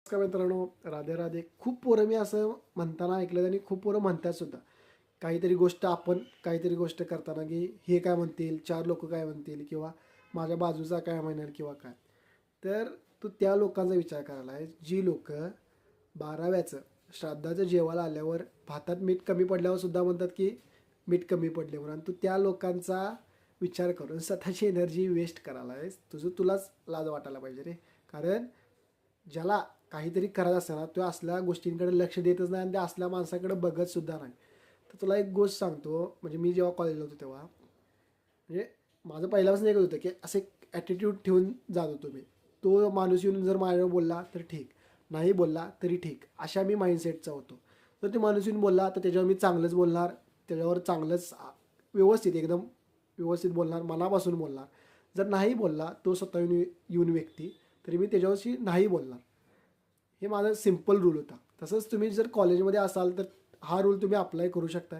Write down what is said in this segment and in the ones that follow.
नमस्कार मित्रांनो, राधे राधे. खूप पोरं मी असं म्हणताना ऐकलं आणि खूप पोरं म्हणतात सुद्धा. काहीतरी गोष्ट करताना की हे काय म्हणतील, चार लोक काय म्हणतील किंवा माझ्या बाजूचा काय म्हणेल किंवा काय. तर तू त्या लोकांचा विचार करायला आहे जी लोक 12व्याचं श्राद्धाचं जेवायला आल्यावर भातात मीठ कमी पडल्यावर सुद्धा म्हणतात की मीठ कमी पडले म्हणून. तू त्या लोकांचा विचार करून स्वतःची एनर्जी वेस्ट करायला आहेस. तुलाच लाज वाटायला पाहिजे रे. कारण ज्याला काहीतरी करायचं असतं ना, तो असल्या गोष्टींकडे लक्ष देतच नाही आणि त्या असल्या माणसाकडे बघत सुद्धा नाही. तर तुला एक गोष्ट सांगतो, म्हणजे मी जेव्हा कॉलेजला होतो तेव्हा म्हणजे माझं पहिल्यापासून एकच होतं की असे ॲटिट्यूड ठेवून जात होतो मी. तो माणूस येऊन जर माझ्यावर बोलला तर ठीक, नाही बोलला तरी ठीक, अशा मी माइंडसेटचा होतो. तर ते माणूस येऊन बोलला तर त्याच्यावर मी चांगलंच बोलणार, त्याच्यावर चांगलंच व्यवस्थित एकदम व्यवस्थित बोलणार, मनापासून बोलणार. जर नाही बोलला तो स्वतः येऊन व्यक्ती, तरी मी त्याच्यावरशी नाही बोलणार. हे माझा सिम्पल रूल होता. तसंच तुम्ही जर कॉलेजमध्ये असाल तर हा रूल तुम्ही अप्लाय करू शकता.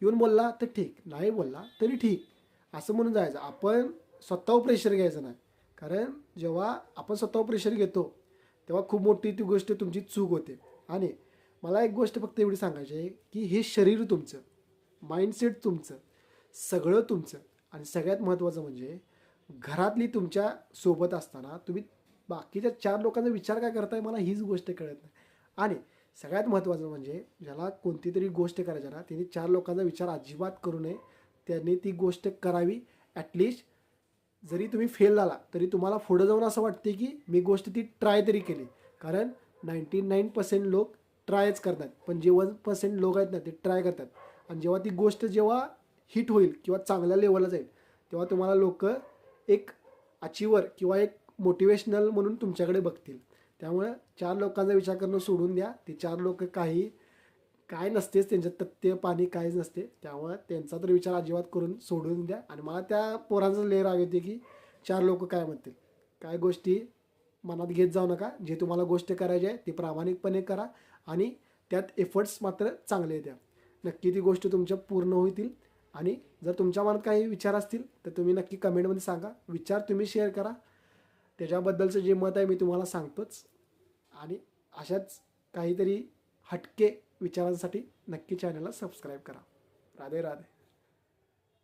येऊन बोलला तर ठीक, नाही बोलला तरी ठीक, असं म्हणून जायचं. आपण स्वतःवर प्रेशर घ्यायचं नाही. कारण जेव्हा आपण स्वतःवर प्रेशर घेतो तेव्हा खूप मोठी ती गोष्ट तुमची चूक होते. आणि मला एक गोष्ट फक्त एवढी सांगायची आहे की हे शरीर तुमचं, माइंडसेट तुमचं, सगळं तुमचं. आणि सगळ्यात महत्त्वाचं म्हणजे घरातली तुमच्या सोबत असताना तुम्ही बाकीच्या चार लोकांचा विचार काय करताय, मला हीच गोष्ट कळत नाही. आणि सगळ्यात महत्त्वाचं म्हणजे ज्याला कोणती तरी गोष्ट करायची ना, त्यांनी चार लोकांचा विचार अजिबात करू नये. त्यांनी ती गोष्ट करावी. ॲटलिस्ट जरी तुम्ही फेल झाला तरी तुम्हाला पुढं जाऊन असं वाटते की मी गोष्ट ती ट्राय तरी केली. कारण 99% लोक ट्रायच करतात, पण जे 1% लोक आहेत ना ते ट्राय करतात. आणि जेव्हा हिट होईल किंवा चांगल्या लेवलला जाईल तेव्हा तुम्हाला लोक एक अचिव्हर किंवा एक मोटिवेशनल म्हणून तुमच्याकडे बघतील. त्यामुळे चार लोकांचा विचार करणं सोडून द्या. ते चार लोक काय नसतेच, त्यांच्यात तथ्य पाणी काहीच नसते. त्यामुळे त्यांचा तर विचार अजिबात करून सोडून द्या. आणि मला त्या पोरांचा लय राग येते की चार लोक काय म्हणतील. काय गोष्टी मनात घेत जाऊ नका. जे तुम्हाला गोष्ट करायची आहे ती प्रामाणिकपणे करा आणि त्यात एफर्ट्स मात्र चांगले द्या. नक्की ती गोष्ट तुमच्या पूर्ण होतील. आणि जर तुमच्या मनात काही विचार असतील तर तुम्ही नक्की कमेंटमध्ये सांगा. विचार तुम्ही शेअर करा. त्याच्याबद्दलचं जे मत आहे मी तुम्हाला सांगतोच. आणि अशाच काहीतरी हटके विचारांसाठी नक्की चॅनलला सबस्क्राईब करा. राधे राधे.